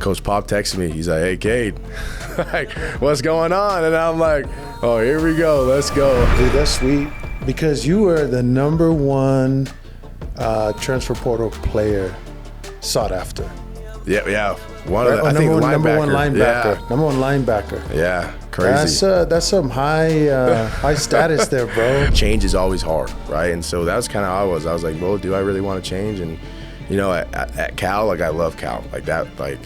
Coach Pop texted me. He's like, "Hey, Cade, like, what's going on?" And I'm like, "Oh, here we go. Let's go." Dude, that's sweet because you were the number one transfer portal player sought after. Yeah. I think number one linebacker. Yeah. Number one linebacker. Yeah, crazy. That's some high status there, bro. Change is always hard, right? And so that's kind of how I was. I was like, well, do I really want to change? And at Cal, like, I love Cal. Like that, like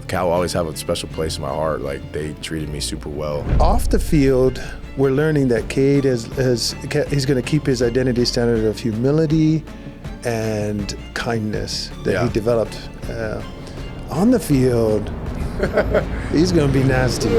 Cal will always have a special place in my heart. Like, they treated me super well. Off the field, we're learning that Cade he's going to keep his identity standard of humility and kindness that he developed. On the field, he's going to be nasty.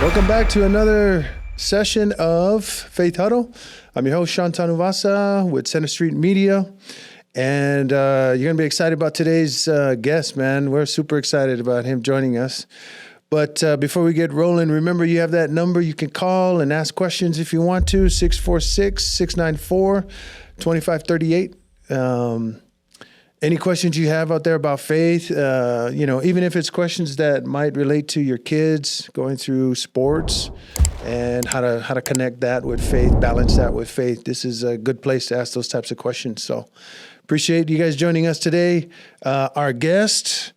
Welcome back to another session of Faith Huddle. I'm your host, Shantan Uvasa with Center Street Media. And you're going to be excited about today's guest, man. We're super excited about him joining us. But before we get rolling, remember you have that number you can call and ask questions if you want to, 646-694-2538. Any questions you have out there about faith, even if it's questions that might relate to your kids going through sports and how to connect that with faith, balance that with faith, this is a good place to ask those types of questions. So appreciate you guys joining us today. Our guest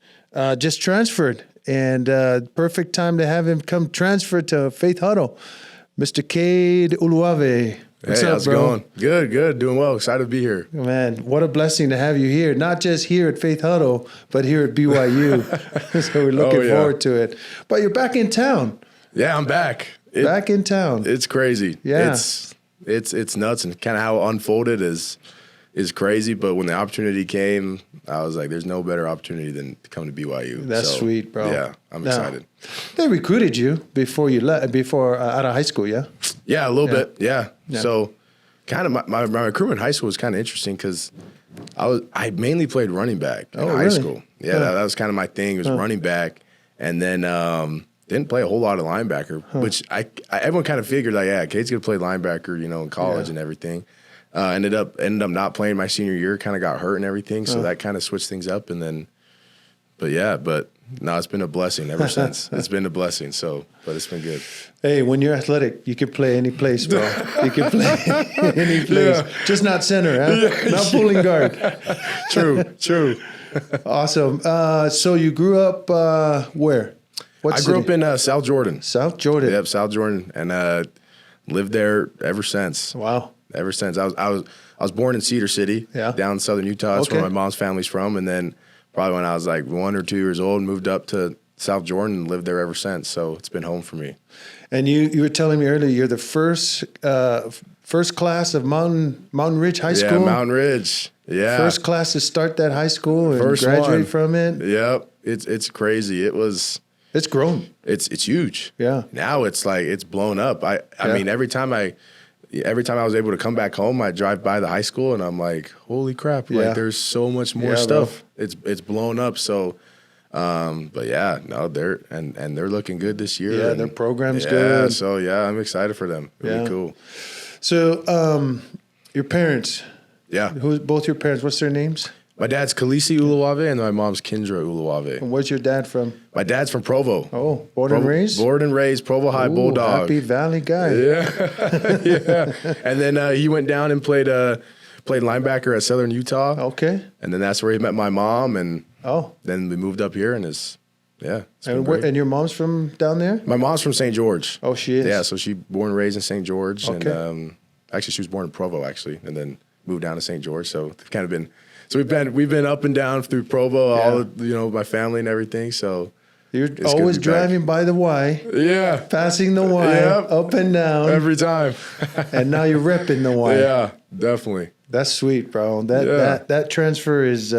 just transferred, and perfect time to have him come transfer to Faith Huddle, Mr. Cade Uluave. What's up, how's it going? Good. Doing well. Excited to be here. Man, what a blessing to have you here. Not just here at Faith Huddle, but here at BYU. So we're looking forward to it. But you're back in town. Yeah, I'm back. Back in town. It's crazy. Yeah. It's nuts, and kind of how it unfolded is crazy. But when the opportunity came, I was like, there's no better opportunity than to come to BYU. That's sweet, bro. Yeah, I'm excited. They recruited you before you left, out of high school, yeah? Yeah, a little bit. Yeah. So kind of my recruitment in high school was kind of interesting because I mainly played running back in high school. Yeah, that was kind of my thing, was running back. And then didn't play a whole lot of linebacker, which everyone kind of figured, like, yeah, Cade's going to play linebacker, in college and everything. Ended up not playing my senior year, kind of got hurt and everything. So that kind of switched things up. And then, but no, it's been a blessing ever since. It's been a blessing. So, but it's been good. Hey, when you're athletic, you can play any place, bro. You can play any place. Yeah. Just not center, huh? Yeah. Not pulling guard. True. Awesome. So you grew up where? I grew up in South Jordan. South Jordan. Yep, South Jordan, and lived there ever since. Wow. Ever since I was born in Cedar City, down in southern Utah. That's where my mom's family's from, and then probably when I was like 1 or 2 years old, moved up to South Jordan and lived there ever since. So it's been home for me. And you were telling me earlier you're the first class of Mountain Ridge High School. Yeah, Mountain Ridge. Yeah, first class to start that high school and graduate from it. Yep, it's crazy. It's grown. It's huge. Yeah. Now it's like it's blown up. I mean, every time I was able to come back home, I drive by the high school and I'm like, holy crap! Like, there's so much more stuff. Bro. It's blown up. So, but yeah, no, they're looking good this year. Yeah, their program's good. So I'm excited for them. It'll be cool. So, your parents. Yeah. Both your parents? What's their names? My dad's Khaleesi Uluave and my mom's Kendra Uluave. And where's your dad from? My dad's from Provo. Oh, born and raised? Born and raised, Provo High Bulldog. Happy Valley guy. Yeah. And then he went down and played linebacker at Southern Utah. Okay. And then that's where he met my mom, and then we moved up here, and and your mom's from down there? My mom's from St. George. Oh, she is? Yeah, so she born and raised in St. George. Okay. And actually she was born in Provo, actually, and then moved down to St. George. So it's kind of been... So we've been up and down through Provo, all my family and everything. So you're always driving by the Y, passing the Y, up and down every time, and now you're repping the Y. Yeah, definitely. That's sweet, bro. That transfer is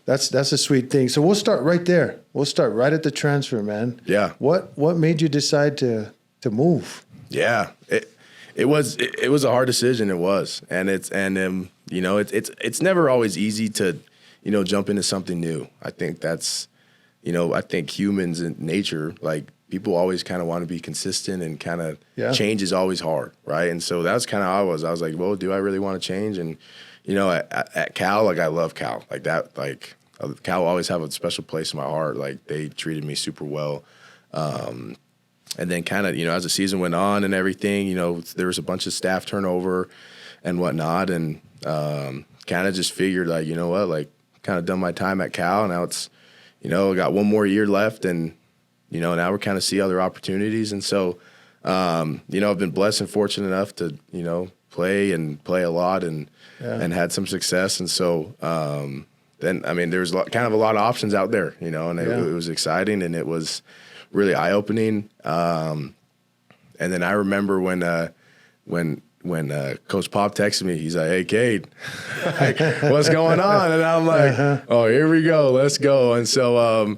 that's a sweet thing. So we'll start right there. We'll start right at the transfer, man. Yeah. What made you decide to move? Yeah. It was a hard decision. It was, and it's never always easy to, jump into something new. I think that's, I think humans in nature, like people always kind of want to be consistent, and kind of change is always hard, right? And so that's kind of how I was. I was like, well, do I really want to change? And at Cal, like I love Cal, like that, like Cal will always have a special place in my heart. Like they treated me super well. And then kind of, as the season went on and everything, there was a bunch of staff turnover and whatnot. And kind of just figured, like, you know what, like kind of done my time at Cal. Now it's, got one more year left. And, now we're kind of see other opportunities. And so, I've been blessed and fortunate enough to, play a lot and had some success. And so then, I mean, there's kind of a lot of options out there, and it was exciting, and it was really eye-opening. And then I remember when Coach Pop texted me, he's like, "Hey, Cade, like, what's going on?" And I'm like, "Oh, here we go, let's go." And so,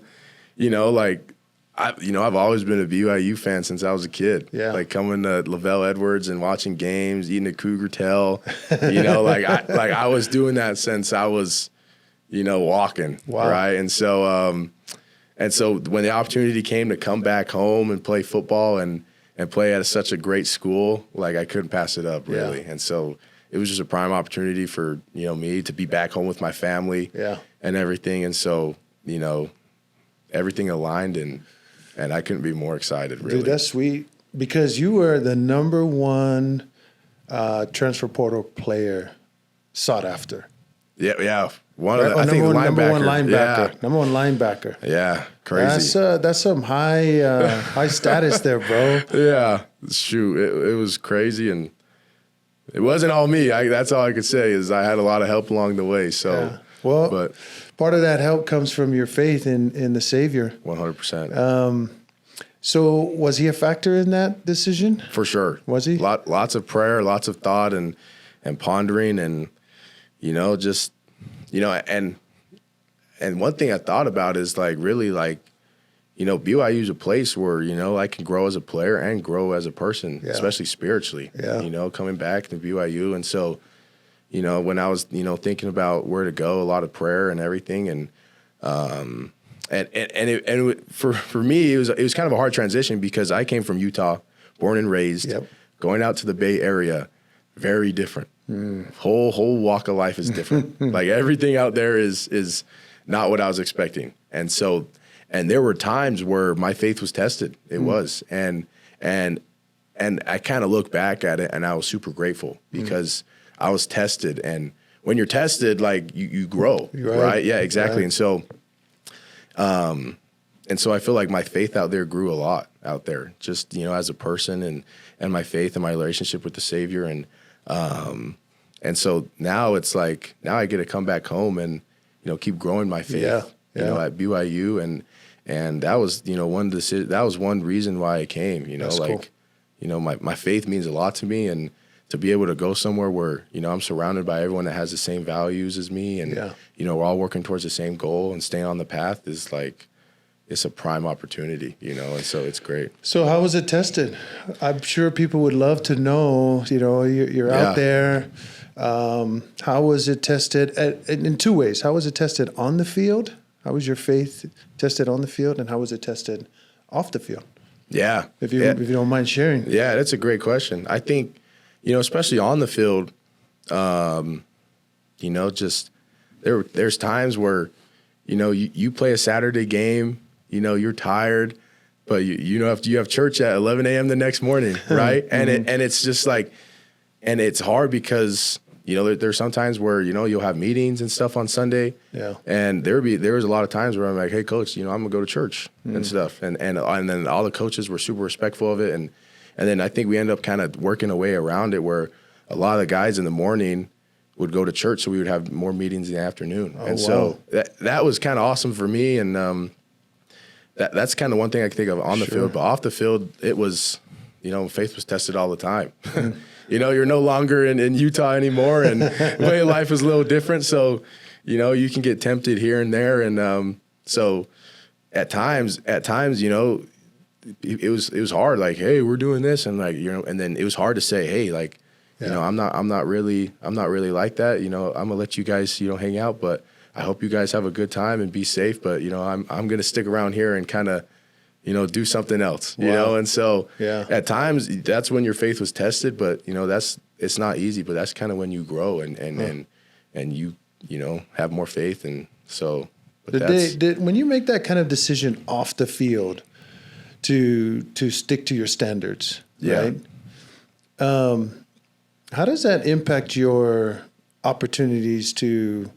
like, I've always been a BYU fan since I was a kid. Yeah. Like coming to Lavelle Edwards and watching games, eating a Cougar tail. I was doing that since I was, walking. Wow. Right. And so when the opportunity came to come back home and play football and play at such a great school, like I couldn't pass it up, really. Yeah. And so it was just a prime opportunity for, me to be back home with my family and everything. And so, everything aligned, and I couldn't be more excited, really. Dude, that's sweet, because you were the number one transfer portal player sought after. Yeah. I think number one linebacker. Yeah. Number one linebacker. Yeah, crazy. That's some high status there, bro. Yeah, shoot, it was crazy, and it wasn't all me. That's all I could say is I had a lot of help along the way. So, but part of that help comes from your faith in the Savior. 100%. So was he a factor in that decision? For sure. Was he? Lots of prayer, lots of thought, and pondering, and just. And one thing I thought about is like really like, BYU is a place where, I can grow as a player and grow as a person, especially spiritually, coming back to BYU. And so, when I was, thinking about where to go, a lot of prayer and everything. And for me, it was kind of a hard transition, because I came from Utah, born and raised, going out to the Bay Area, very different. Whole walk of life is different. Like everything out there is not what I was expecting. And so, and there were times where my faith was tested. It was. And I kind of look back at it, and I was super grateful, because I was tested. And when you're tested, like you grow, right? Yeah, exactly. Right. And so I feel like my faith out there grew a lot out there, just, as a person, and my faith and my relationship with the Savior. And so now it's like, now I get to come back home and, keep growing my faith, at BYU. And that was, that was one reason why I came, That's like, cool. My faith means a lot to me, and to be able to go somewhere where, I'm surrounded by everyone that has the same values as me, and, we're all working towards the same goal and staying on the path is like, it's a prime opportunity, and so it's great. So how was it tested? I'm sure people would love to know, you're out there. How was it tested in two ways? How was it tested on the field? How was your faith tested on the field? And how was it tested off the field? Yeah. If you don't mind sharing. Yeah, that's a great question. I think, especially on the field, just there's times where, you play a Saturday game, you're tired, but you have church at 11 a.m. the next morning, right? And it's just like, and it's hard because, there's sometimes where, you'll have meetings and stuff on Sunday. Yeah. And there was a lot of times where I'm like, "Hey, coach, I'm going to go to church and stuff." And then all the coaches were super respectful of it. And then I think we ended up kind of working a way around it, where a lot of the guys in the morning would go to church, so we would have more meetings in the afternoon. Oh, and so that was kind of awesome for me. And that's kind of one thing I can think of on the field. But off the field, it was, faith was tested all the time. You're no longer in Utah anymore, and the way of life is a little different. So, you can get tempted here and there. And so at times, it was hard. Like, hey, we're doing this, and like, you know, and then it was hard to say, hey, like, you know, I'm not really like that. You know, I'm gonna let you guys, you know, hang out, but I hope you guys have a good time and be safe. But, you know, I'm gonna stick around here and kind of, you know, do something else. You know, and so at times that's when your faith was tested. But, you know, it's not easy, but that's kind of when you grow and you know, have more faith. And so, but when you make that kind of decision off the field to stick to your standards, right? How does that impact your opportunities to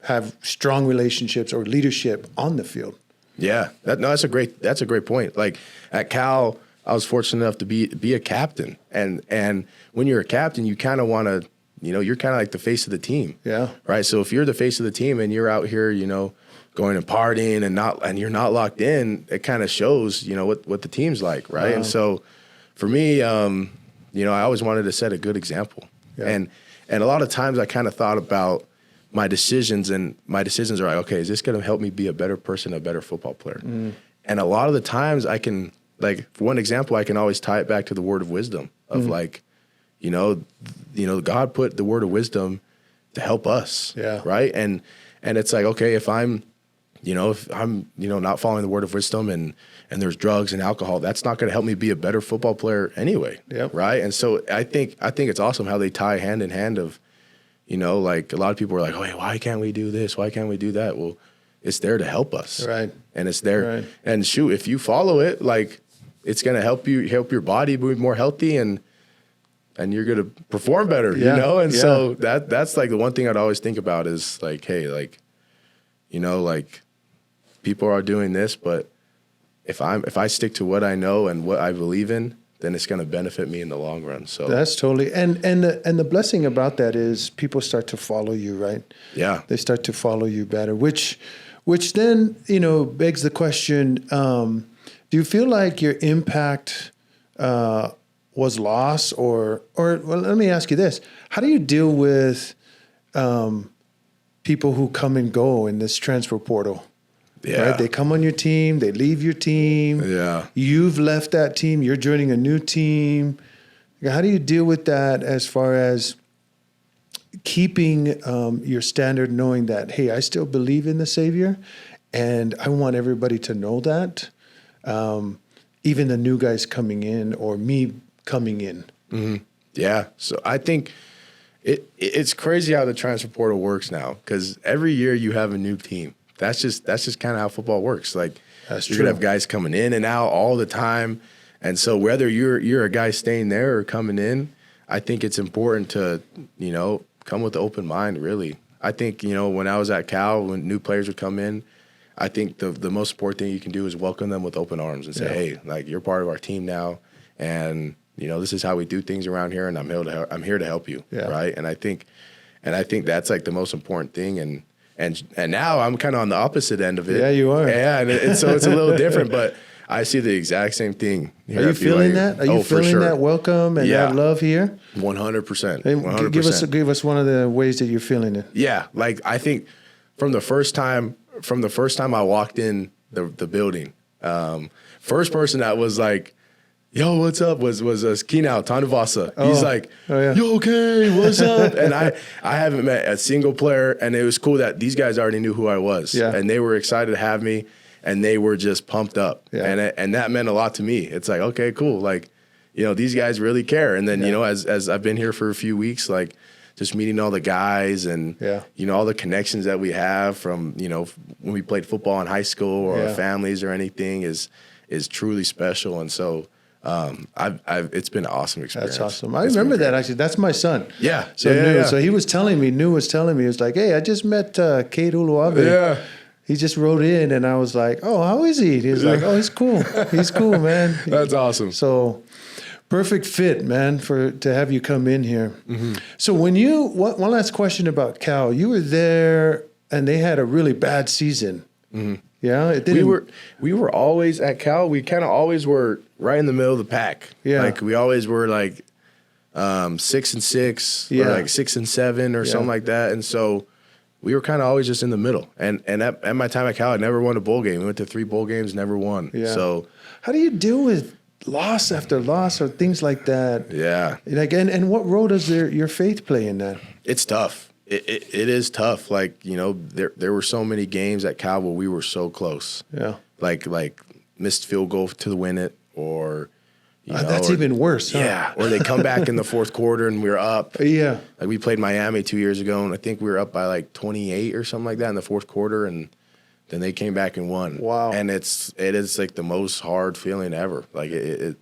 have strong relationships or leadership on the field? Yeah, that's a great point. Like at Cal, I was fortunate enough to be a captain, and when you're a captain, you kind of want to, you know, you're kind of like the face of the team. Yeah. Right. So if you're the face of the team and you're out here, you know, going and partying and you're not locked in, it kind of shows, you know, what the team's like, right? And so for me, you know, I always wanted to set a good example, and a lot of times I kind of thought about my decisions, and my decisions are like, okay, is this going to help me be a better person, a better football player? And a lot of the times I can, like, for one example, I can always tie it back to the word of wisdom of like, you know, God put the word of wisdom to help us, right? And it's like, okay, if I'm not following the word of wisdom and there's drugs and alcohol, that's not going to help me be a better football player anyway, right? And so I think it's awesome how they tie hand in hand of, you know, like a lot of people are like, oh, hey, why can't we do this? Why can't we do that? Well, it's there to help us. Right. And it's there. Right. And shoot, if you follow it, like it's going to help your body be more healthy and you're going to perform better, you know? And so that's like the one thing I'd always think about is like, hey, like, you know, like people are doing this, but if I stick to what I know and what I believe in, then it's going to benefit me in the long run. So that's totally, and the blessing about that is people start to follow you, right? Yeah. They start to follow you better, which then, you know, begs the question, do you feel like your impact was lost or well, let me ask you this. How do you deal with people who come and go in this transfer portal? Yeah. Right? They come on your team, they leave your team. Yeah. You've left that team, you're joining a new team. How do you deal with that as far as keeping your standard, knowing that, hey, I still believe in the Savior and I want everybody to know that, even the new guys coming in or me coming in? Mm-hmm. Yeah. So I think it's crazy how the transfer portal works now because every year you have a new team. That's just kind of how football works. Like you're gonna have guys coming in and out all the time, and so whether you're a guy staying there or coming in, I think it's important to, you know, come with an open mind. Really, I think, you know, when I was at Cal, when new players would come in, I think the most important thing you can do is welcome them with open arms and say, hey, like you're part of our team now, and you know this is how we do things around here, and I'm here to help you, right? And I think that's like the most important thing, and now I'm kind of on the opposite end of it. Yeah, you are. Yeah, and so it's a little different, but I see the exact same thing. Are you feeling that? Are you feeling that welcome and that love here? 100%. 100%. Give us one of the ways that you're feeling it. Yeah, like I think from the first time I walked in the building, first person that was like, yo, what's up? Was Kinau Tanuvasa. He's like, yo, okay, what's up? And I haven't met a single player, and it was cool that these guys already knew who I was. Yeah. And they were excited to have me, and they were just pumped up. Yeah. And that meant a lot to me. It's like, okay, cool. Like, you know, these guys really care. And then, you know, as I've been here for a few weeks, like just meeting all the guys and, you know, all the connections that we have from, you know, when we played football in high school or our families or anything is truly special. And so, it's been an awesome experience. That's awesome. I remember that actually. That's my son. Yeah. So so he was telling me, he was like, hey, I just met Cade Uluave. Yeah. He just wrote in and I was like, oh, how is he? He was like, oh, he's cool. He's cool, man. That's awesome. So perfect fit, man, to have you come in here. Mm-hmm. So when one last question about Cal, you were there and they had a really bad season. Mm-hmm. Yeah, it didn't. We were always at Cal. We kind of always were right in the middle of the pack. Yeah, like we always were like 6-6, or like 6-7 or something like that. And so we were kind of always just in the middle. And at my time at Cal, I never won a bowl game. We went to 3 bowl games, never won. Yeah. So how do you deal with loss after loss or things like that? Yeah. Like, and what role does your faith play in that? It's tough. It is tough. Like, you know, there were so many games at Cal where we were so close. Yeah. Like missed field goal to win it, or you know, that's even worse. Huh? Yeah. Or they come back in the fourth quarter and we're up. Yeah. Like we played Miami 2 years ago, and I think we were up by like 28 or something like that in the fourth quarter, and then they came back and won. Wow. And it is like the most hard feeling ever. Like it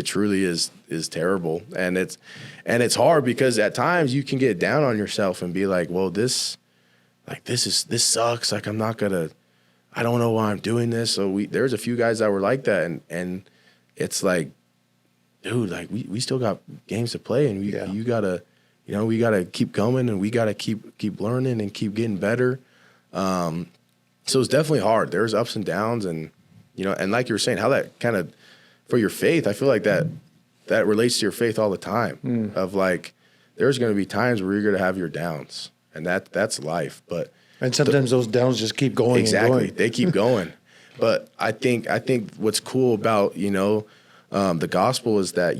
truly is terrible. And it's hard because at times you can get down on yourself and be like, well, this sucks. Like I don't know why I'm doing this. So there's a few guys that were like that, and it's like, dude, like we still got games to play, and we gotta keep going, and we gotta keep learning and keep getting better. So it's definitely hard. There's ups and downs, and you know, and like you were saying, how that kind of for your faith, I feel like that relates to your faith all the time. Of like, there's going to be times where you're going to have your downs, and that's life. But and sometimes those downs just keep going. Exactly, and going. They keep going. But I think what's cool about the gospel is that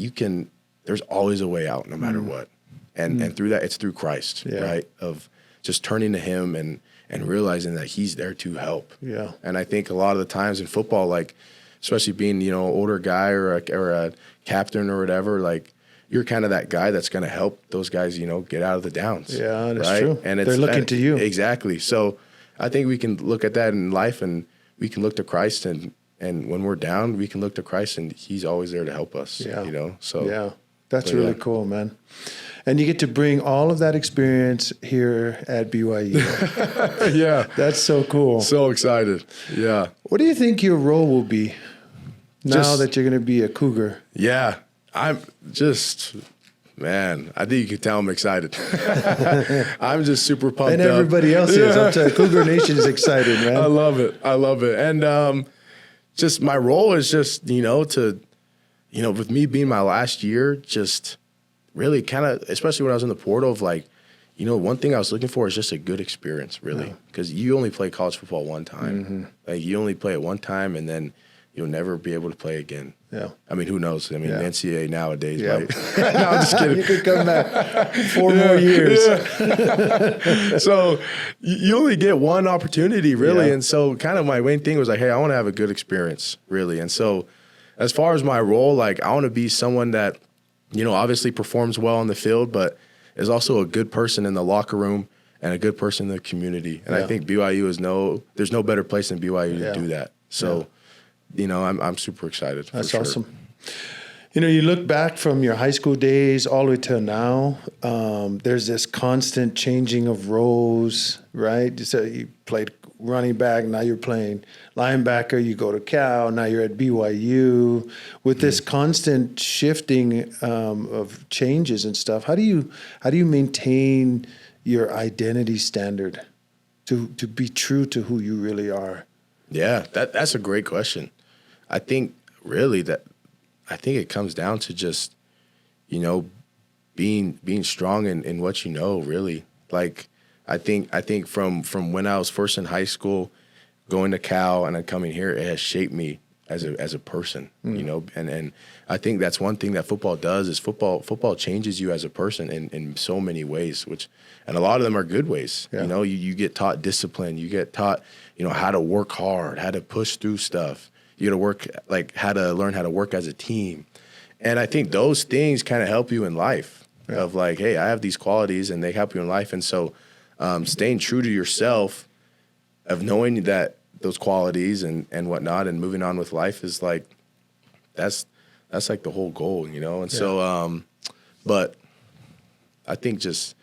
there's always a way out no matter what, and through that, it's through Christ, right? Of just turning to Him and realizing that He's there to help. Yeah. And I think a lot of the times in football, like especially being an older guy or a captain or whatever, like you're kind of that guy that's going to help those guys, get out of the downs. Yeah, that's right? true. And they're looking to you. Exactly. So I think we can look at that in life, and we can look to Christ, and when we're down, we can look to Christ, and He's always there to help us. Yeah. So yeah, that's really cool, man. And you get to bring all of that experience here at BYU. Yeah. That's so cool. So excited. Yeah. What do you think your role will be now that you're going to be a Cougar? Yeah. I'm just, man, I think you can tell I'm excited. I'm just super pumped up. And everybody else is. I'm telling you, Cougar Nation is excited, man. I love it. And just my role is just, with me being my last year, just really kind of, especially when I was in the portal, of like, one thing I was looking for is just a good experience, really, because you only play college football one time. Mm-hmm. Like you only play it one time, and then you'll never be able to play again. Yeah. I mean, who knows? I mean, NCAA nowadays, right? No, I'm just kidding. You could come back 4 more years. Yeah. So you only get one opportunity, really. Yeah. And so kind of my main thing was like, hey, I want to have a good experience, really. And so as far as my role, like I want to be someone that, obviously performs well on the field, but is also a good person in the locker room and a good person in the community. And I think BYU there's no better place than BYU to do that. So, I'm super excited. That's awesome. You look back from your high school days all the way till now, there's this constant changing of roles, right? So you played running back, now you're playing linebacker, you go to Cal, now you're at BYU. With this constant shifting of changes and stuff, how do you maintain your identity standard to be true to who you really are? Yeah, that's a great question. I think really it comes down to just, being strong in what you know, really. Like I think from when I was first in high school, going to Cal and then coming here, it has shaped me as a person, and I think that's one thing that football does is football changes you as a person in so many ways, and a lot of them are good ways. Yeah. You get taught discipline, you get taught, how to work hard, how to push through stuff. You got to work, like how to learn how to work as a team. And I think those things kind of help you in life of like, hey, I have these qualities and they help you in life. And so staying true to yourself, of knowing that those qualities and whatnot, and moving on with life is like, that's like the whole goal, And so, but I think just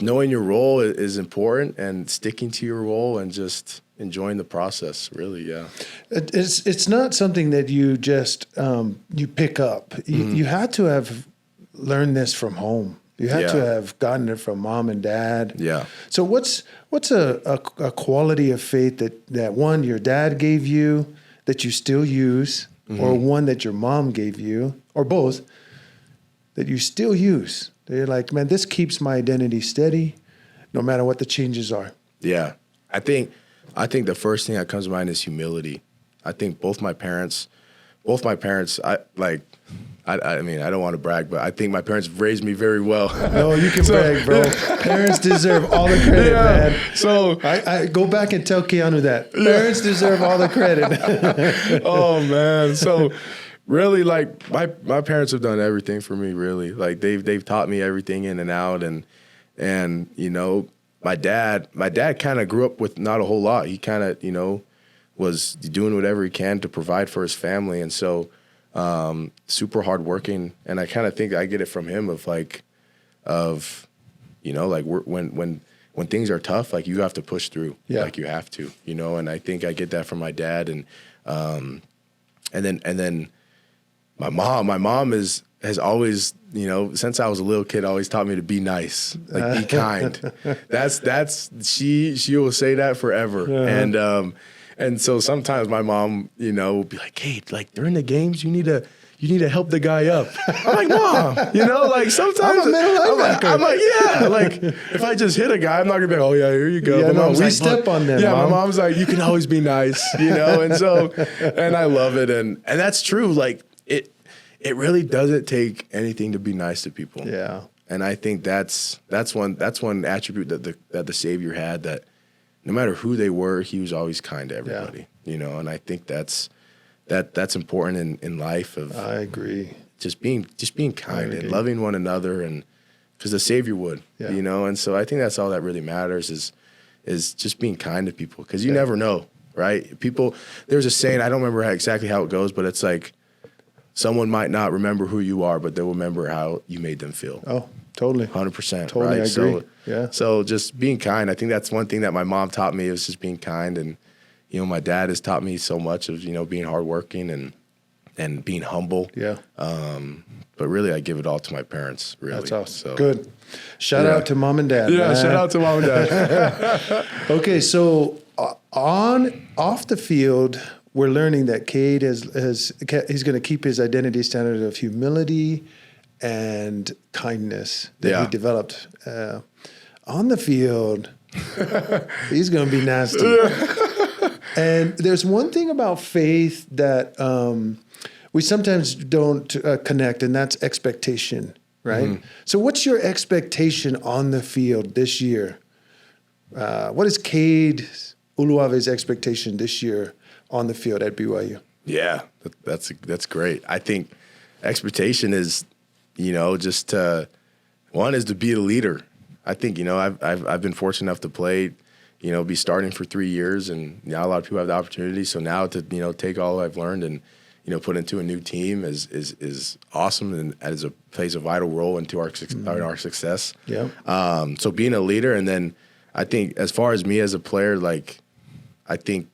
knowing your role is important, and sticking to your role and just enjoying the process, really, yeah. It's not something that you just you pick up. You had to have learned this from home. You had to have gotten it from mom and dad. Yeah. So what's a quality of faith that one your dad gave you that you still use, or one that your mom gave you, or both that you still use? They're like, man, this keeps my identity steady, no matter what the changes are. Yeah. I think the first thing that comes to mind is humility. I think both my parents, I mean, I don't want to brag, but I think my parents raised me very well. No, you can brag, bro. Parents deserve all the credit, man. So I go back and tell Keanu that. Parents deserve all the credit. Oh, man. So really, like, my parents have done everything for me, really. Like, they've taught me everything in and out. And you know, my dad kind of grew up with not a whole lot. He kind of, you know, was doing whatever he can to provide for his family. And so super hardworking. And I kind of think I get it from him you know, like when things are tough, like you have to push through, like you have to, you know, and I think I get that from my dad. And then my mom has always, you know, since I was a little kid, always taught me to be nice, like be kind. She will say that forever. And so sometimes my mom, you know, will be like, Cade, like during the games, you need to help the guy up. I'm like, Mom, you know, like sometimes I'm a middle linebacker. I'm like, yeah, like if I just hit a guy, I'm not gonna be like, oh yeah, here you go. Yeah, no, we step on them. Yeah, Mom. my mom's like, you can always be nice, you know, and I love it, and that's true. Like it really doesn't take anything to be nice to people. Yeah, and I think that's one attribute that the Savior had, that no matter who they were, he was always kind to everybody, you know, and I think that's important in life. I agree. Just being kind and loving one another, and because the Savior would, you know, and so I think that's all that really matters is just being kind to people, because you never know, right? People, there's a saying, I don't remember exactly how it goes, but it's like someone might not remember who you are, but they'll remember how you made them feel. Oh, totally. 100%. Totally, right? I agree. So just being kind. I think that's one thing that my mom taught me, is just being kind. And, you know, my dad has taught me so much of, you know, being hardworking and being humble. Yeah. But really, I give it all to my parents, really. That's awesome. So, good. Shout out to Mom and Dad. Yeah, man. shout out to Mom and Dad. Okay, so off the field, we're learning that Cade he's going to keep his identity standard of humility and kindness that he developed. On the field, he's going to be nasty. And there's one thing about faith that we sometimes don't connect, and that's expectation, right? Mm-hmm. So what's your expectation on the field this year? What is Cade Uluave's expectation this year on the field at BYU? Yeah, that's great. I think expectation is, you know, just one is to be a leader. I think, you know, I've been fortunate enough to play, you know, be starting for 3 years, and not a lot of people have the opportunity. So now to, you know, take all I've learned and, you know, put into a new team is awesome, and plays a vital role into our success. Yeah. So being a leader, and then I think as far as me as a player, like I think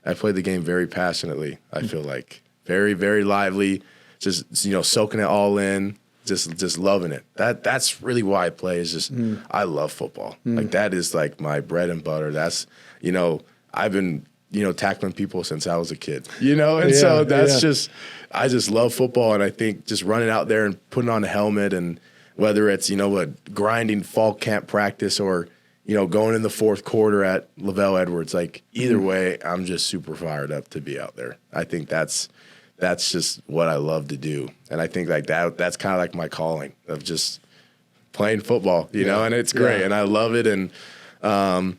I played the game very passionately. I feel like very, very lively, just, you know, soaking it all in. Just loving it. That's really why I play, is just I love football. Like that is like my bread and butter. That's, you know, I've been, you know, tackling people since I was a kid, you know, and so that's just, I just love football. And I think just running out there and putting on a helmet, and whether it's, you know, a grinding fall camp practice or, you know, going in the fourth quarter at Lavelle Edwards, like either way, I'm just super fired up to be out there. I think that's just what I love to do. And I think like that's kind of like my calling of just playing football, you know, and it's great. And I love it. And on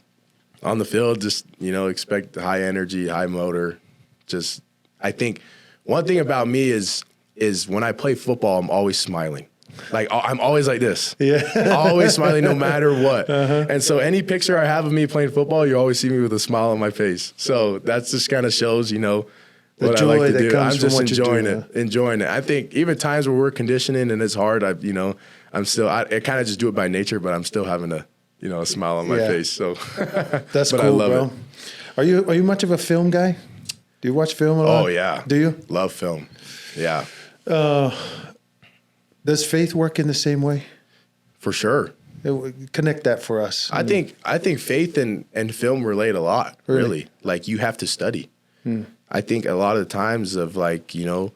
the field, just, you know, expect high energy, high motor. Just, I think one thing about me is when I play football, I'm always smiling. Like I'm always like this. Yeah. Always smiling no matter what. Uh-huh. And so any picture I have of me playing football, you always see me with a smile on my face. So that just kind of shows, you know, what I like to do. I'm just enjoying it. I think even times where we're conditioning and it's hard, I kind of just do it by nature, but I'm still having a smile on my face. So that's cool, I love bro. It. Are you much of a film guy? Do you watch film a lot? Oh yeah. Do you? Love film. Yeah. Does faith work in the same way? For sure. Connect that for us. I think faith and film relate a lot. Really. Like you have to study. I think a lot of the times of like, you know,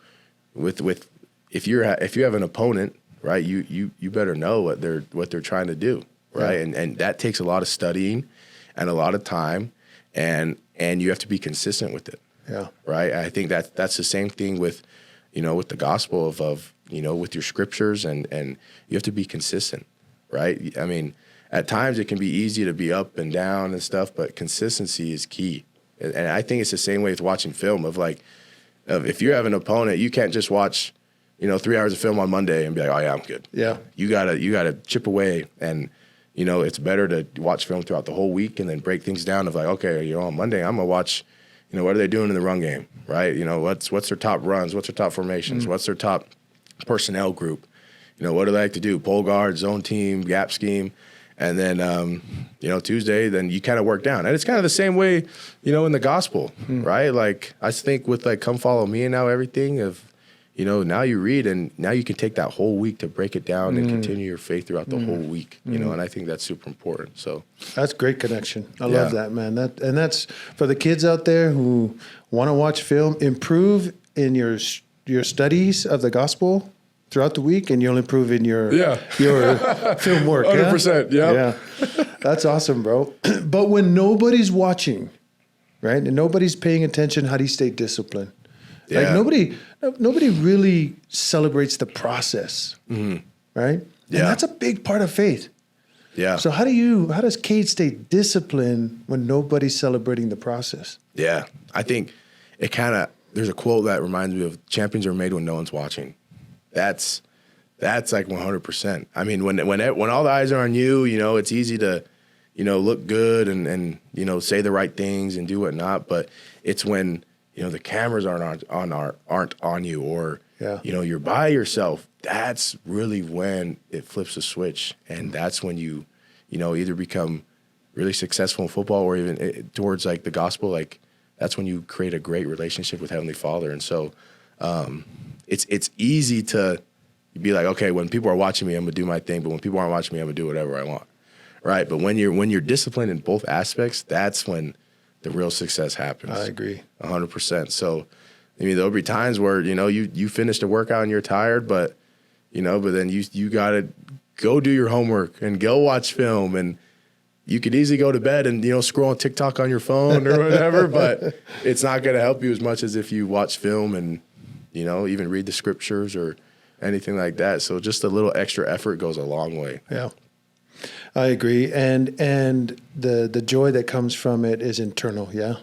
with if you have an opponent, right, you better know what they're trying to do, right? Yeah. And that takes a lot of studying. and a lot of time, and you have to be consistent with it. Yeah. Right. I think that's the same thing with, with the gospel of with your scriptures, and you have to be consistent. Right. I mean, at times it can be easy to be up and down and stuff, but consistency is key. And I think it's the same way with watching film of if you have an opponent, you can't just watch, 3 hours of film on Monday and be like, oh yeah, I'm good. Yeah. You gotta chip away, and, it's better to watch film throughout the whole week and then break things down of okay, on Monday, I'm gonna watch, what are they doing in the run game, right? What's their top runs? What's their top formations? What's their top personnel group? What do they like to do? Pull guard, zone team, gap scheme. And then, Tuesday, then you kind of work down. And it's kind of the same way, in the gospel, right? Like, I think with come follow me and now everything of, now you read, and now you can take that whole week to break it down and continue your faith throughout the whole week, and I think that's super important. So that's great connection. I love that, man. That's for the kids out there who want to watch film, improve in your studies of the gospel throughout the week, and you'll improve in your film work. 100%. Yeah. That's awesome, bro. But when nobody's watching, right, and nobody's paying attention, how do you stay disciplined? Yeah. Like nobody really celebrates the process, right? And that's a big part of faith. Yeah. So how does Cade stay disciplined when nobody's celebrating the process? Yeah, I think there's a quote that reminds me of champions are made when no one's watching. That's like 100%. I mean, when all the eyes are on you, it's easy to, look good and say the right things and do whatnot. But it's when, the cameras aren't on you, or, you're by yourself. That's really when it flips a switch. And that's when you, either become really successful in football, or even towards like the gospel. Like, that's when you create a great relationship with Heavenly Father. And so, it's easy to be like, okay, when people are watching me, I'm gonna do my thing, but when people aren't watching me, I'm gonna do whatever I want, right? But when you're disciplined in both aspects, that's when the real success happens. I agree, 100%. So, I mean, there'll be times where you finished a workout and you're tired, but then you gotta go do your homework and go watch film, and you could easily go to bed and scroll on TikTok on your phone or whatever, but it's not gonna help you as much as if you watch film and even read the scriptures or anything like that. So just a little extra effort goes a long way. Yeah, I agree. And the joy that comes from it is internal. Yeah.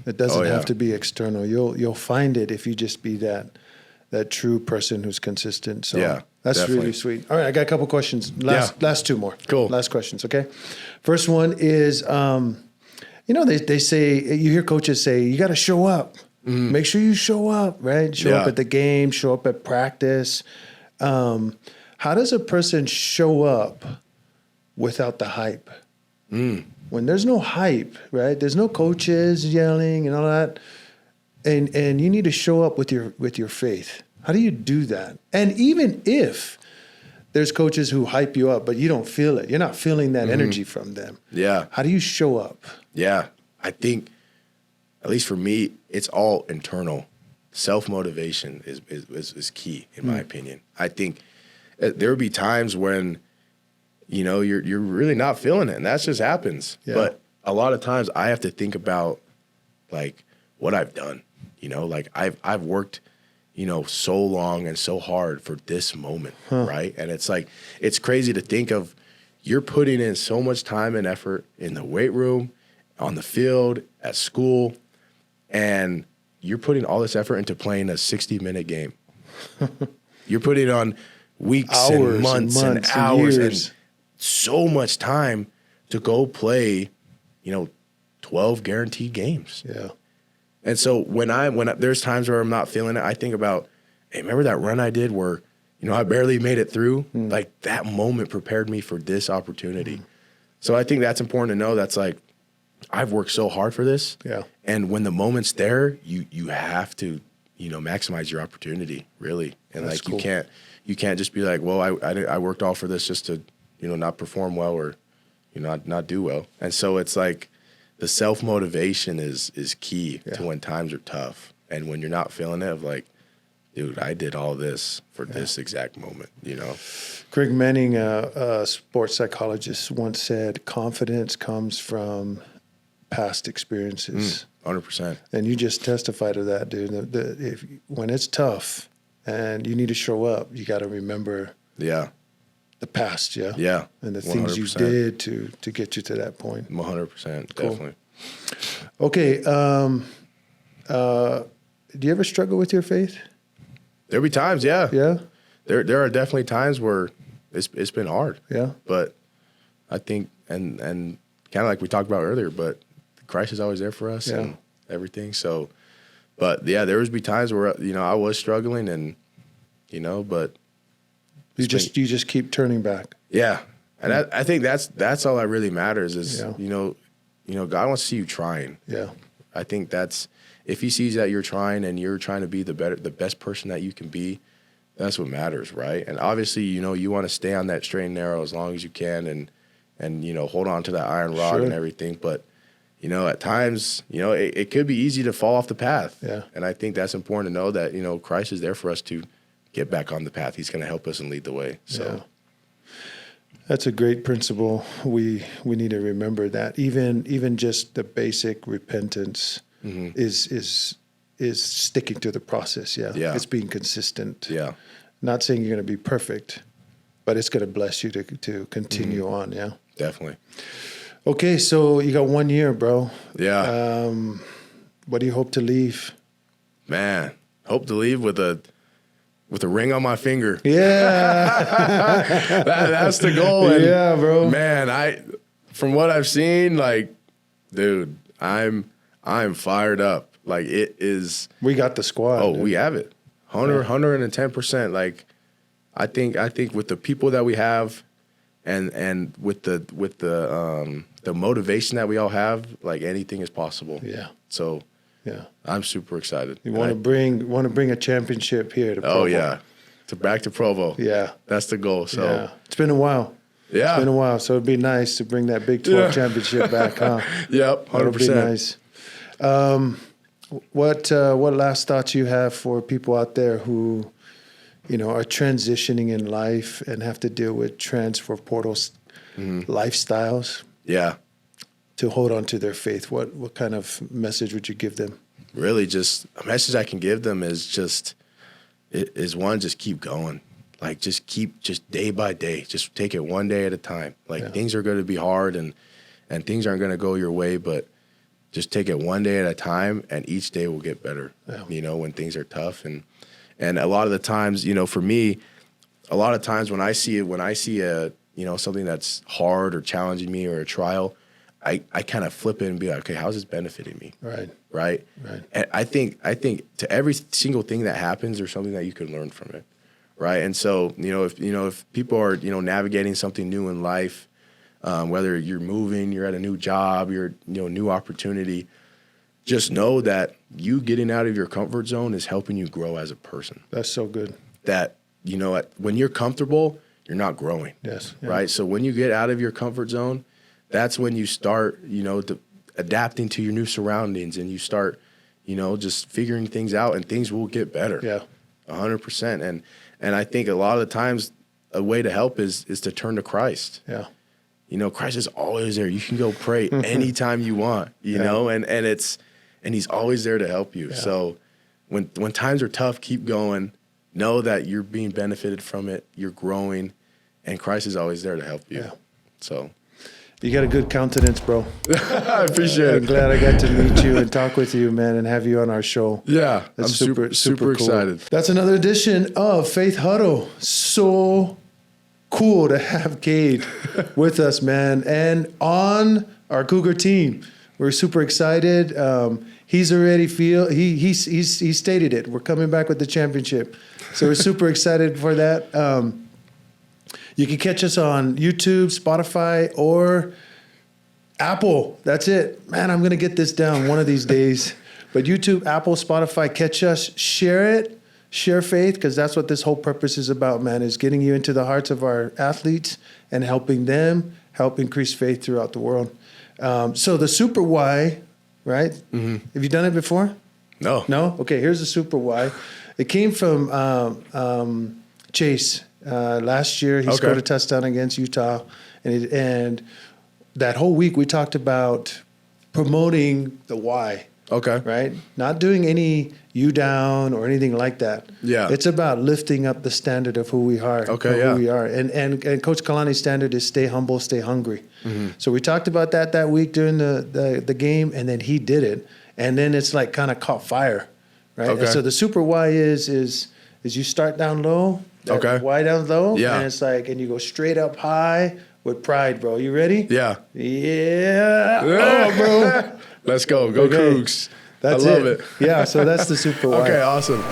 It doesn't have to be external. You'll find it if you just be that true person who's consistent. So that's definitely really sweet. All right. I got a couple questions. Last two more. Cool. Last questions. Okay. First one is, they say, you hear coaches say, you got to show up. Make sure you show up, right? Show up at the game, show up at practice. How does a person show up without the hype? When there's no hype, right? There's no coaches yelling and all that. And you need to show up with your faith. How do you do that? And even if there's coaches who hype you up, but you don't feel it, you're not feeling that energy from them. Yeah. How do you show up? Yeah. I think, at least for me, it's all internal. Self-motivation is key, in my opinion. I think there would be times when, you're really not feeling it, and that just happens. Yeah. But a lot of times I have to think about, like, what I've done. Like, I've worked, so long and so hard for this moment, right? And it's like, it's crazy to think of, you're putting in so much time and effort in the weight room, on the field, at school, and you're putting all this effort into playing a 60-minute game. You're putting on weeks hours and months and hours and so much time to go play, 12 guaranteed games. Yeah. And so when there's times where I'm not feeling it, I think about, hey, remember that run I did where, I barely made it through? Like, that moment prepared me for this opportunity. So I think that's important to know. That's like, I've worked so hard for this. Yeah. And when the moment's there, you have to, maximize your opportunity, really. And that's like, cool. you can't just be like, well, I worked all for this just to, not perform well or, not do well. And so it's like, the self-motivation is key to when times are tough. And when you're not feeling it, of like, dude, I did all this for this exact moment, Craig Manning, a sports psychologist, once said, confidence comes from past experiences. 100%. And you just testify to that, dude. When it's tough and you need to show up, you got to remember the past, Yeah. and the 100%. things you did to get you to that point. 100%, Cool. definitely. Okay, do you ever struggle with your faith? There'll be times, yeah. Yeah? There are definitely times where it's been hard. Yeah. But I think, and kind of like we talked about earlier, but Christ is always there for us and everything. So, but yeah, there was be times where, I was struggling and, but You just keep turning back. yeah. And I think that's all that really matters is, God wants to see you trying. Yeah. I think that's, if he sees that you're trying and you're trying to be the best person that you can be, that's what matters, right? And obviously, you want to stay on that straight and narrow as long as you can and hold on to that iron rod and everything. But, at times, it could be easy to fall off the path. Yeah. And I think that's important to know that, Christ is there for us to get back on the path. He's going to help us and lead the way. So that's a great principle. We need to remember that even just the basic repentance is sticking to the process. Yeah. It's being consistent. Yeah. Not saying you're going to be perfect, but it's going to bless you to continue on. Yeah. Definitely. Okay. So you got 1 year, bro. Yeah. What do you hope to leave? Man, hope to leave with a ring on my finger. Yeah. That's the goal. And yeah, bro. Man, from what I've seen, like, dude, I'm fired up. Like, it is. We got the squad. Oh, dude. We have it. 110%. Like, I think with the people that we have and with the motivation that we all have, like, anything is possible. Yeah. So yeah, I'm super excited. You want to bring a championship here to Provo. Oh yeah. Back to Provo. Yeah. That's the goal. So it's been a while. Yeah. It's been a while. So it'd be nice to bring that Big 12 championship back, huh? Yep, 100%. That'll be nice. What last thoughts you have for people out there who, are transitioning in life and have to deal with transfer portal lifestyles? Yeah. To hold on to their faith, what kind of message would you give them? Really, just a message I can give them is just keep going. Like, just day by day, just take it one day at a time. Like, things are going to be hard and things aren't going to go your way, but just take it one day at a time, and each day will get better. Yeah. When things are tough, and a lot of the times, for me, a lot of times when I see a something that's hard or challenging me or a trial, I kind of flip it and be like, okay, how's this benefiting me? Right. And I think to every single thing that happens, there's something that you can learn from it, right? And so, if people are, navigating something new in life, whether you're moving, you're at a new job, you're, new opportunity, just know that you getting out of your comfort zone is helping you grow as a person. That's so good. That, when you're comfortable, you're not growing. Yes. Yeah. Right. So when you get out of your comfort zone, that's when you start, adapting to your new surroundings, and you start, just figuring things out, and things will get better. Yeah. 100%. And I think a lot of the times a way to help is to turn to Christ. Yeah. Christ is always there. You can go pray anytime you want, and he's always there to help you. Yeah. So when times are tough, keep going. Know that you're being benefited from it. You're growing, and Christ is always there to help you. Yeah. So. You got a good countenance, bro. I appreciate it. I'm glad I got to meet you and talk with you, man, and have you on our show. Yeah, That's I'm super cool. excited. That's another edition of Faith Huddle. So cool to have Cade with us, man, and on our Cougar team. We're super excited. He's already he stated it. We're coming back with the championship, so we're super excited for that. You can catch us on YouTube, Spotify, or Apple. That's it. Man, I'm going to get this down one of these days. But YouTube, Apple, Spotify, catch us, share it, share faith, because that's what this whole purpose is about, man, is getting you into the hearts of our athletes and helping them help increase faith throughout the world. So the Super Y, right? Mm-hmm. Have you done it before? No. No? Okay, here's the Super Y. It came from Chase. Last year, he scored a touchdown against Utah, and that whole week we talked about promoting the why. Okay. Right? Not doing any you down or anything like that. Yeah. It's about lifting up the standard of who we are. Okay, Who we are. And Coach Kalani's standard is stay humble, stay hungry. Mm-hmm. So we talked about that week during the game, and then he did it. And then it's like kind of caught fire. Right? Okay. And so the super why is you start down low. Okay. Why down low. Yeah. And it's like, and you go straight up high with pride, bro. You ready? Yeah. Yeah. Oh, bro. Let's go. Go Okay. Cougs. That's I love it. Yeah, so that's the super why. Okay, awesome.